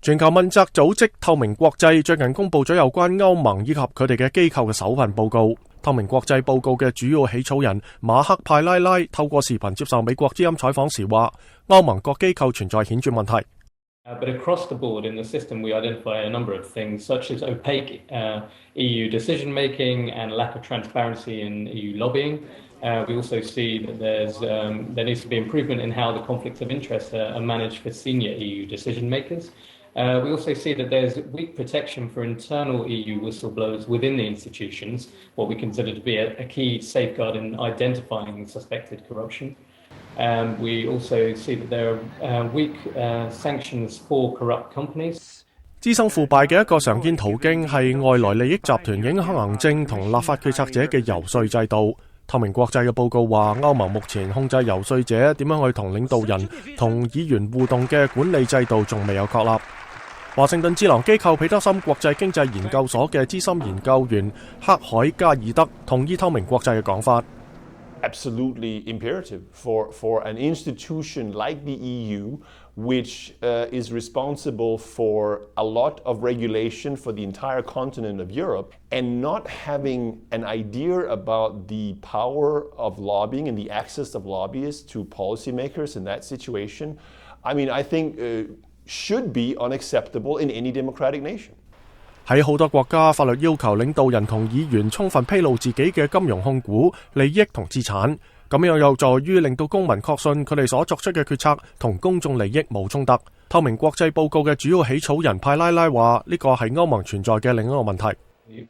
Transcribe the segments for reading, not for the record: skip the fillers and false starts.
全球問責組織透明國際最近公布咗有關歐盟以及佢哋嘅機構嘅首份報告。透明國際報告嘅主要起草人馬克派拉拉透過視頻接受美國之音採訪時話，歐盟各機構存在顯著問題。But across the board in the system, we identify a number of things, such as opaque EU decision-making and lack of transparency in EU lobbying. We also see that there needs to be improvement in how the conflicts of interest are managed for senior EU decision-makers. We also see that there's weak protection for internal EU whistleblowers within the institutions, what we consider to be a key safeguard in identifying suspected corruption. We also see that there are weak sanctions for corrupt companies. 滋生腐敗嘅一個常見途徑係外來利益集團影響行政同立法決策者嘅遊說制度。透明國際嘅報告話，歐盟目前控制遊說者點樣去同領導人同議員互動嘅管理制度仲未有確立。華盛頓智囊機構彼得森國際經濟研究所嘅資深研究員克海加爾德同意透明國際嘅講法。Absolutely imperative for an institution like the EU, which is responsible for a lot of regulation for the entire continent of Europe, and not having an idea about the power of lobbying and the access of lobbyists to policymakers in that situation, I mean, I think should be unacceptable in any democratic nation. 喺好多國家，法律要求領導人同議員充分披露自己嘅金融控股、利益同資產，咁樣有助於令到公民確信佢哋所作出嘅決策同公眾利益冇衝突。透明國際報告嘅主要起草人派拉拉話：呢個係歐盟存在嘅另一個問題。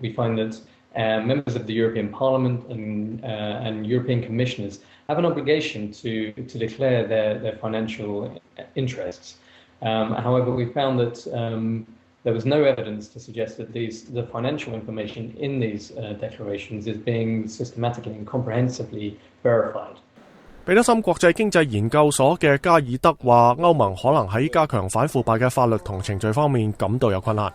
We find that members of the European Parliament and European commissioners have an obligation to declare their financial interests. However, we found that there was no evidence to suggest that the financial information in these declarations is being systematically and comprehensively verified. 彼得森國際經濟研究所嘅加爾德話，歐盟可能喺加強反腐敗嘅法律同程序方面感到有困難。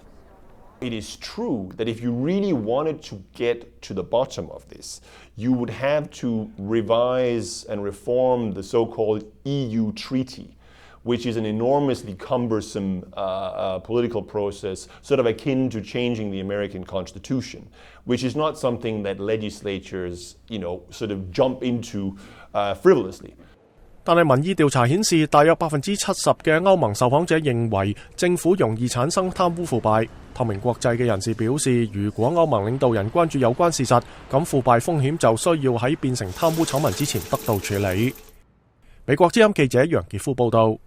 It is true that if you really wanted to get to the bottom of this, you would have to revise and reform the so-called EU treaty, which is an enormously cumbersome political process, sort of akin to changing the American Constitution, which is not something that legislatures, sort of jump into frivolously. 但係民意調查顯示，大約70%嘅歐盟受訪者認為政府容易產生貪污腐敗。透明國際嘅人士表示，如果歐盟領導人關注有關事實，咁腐敗風險就需要喺變成貪污醜聞之前得到處理。美國之音記者楊傑夫報導。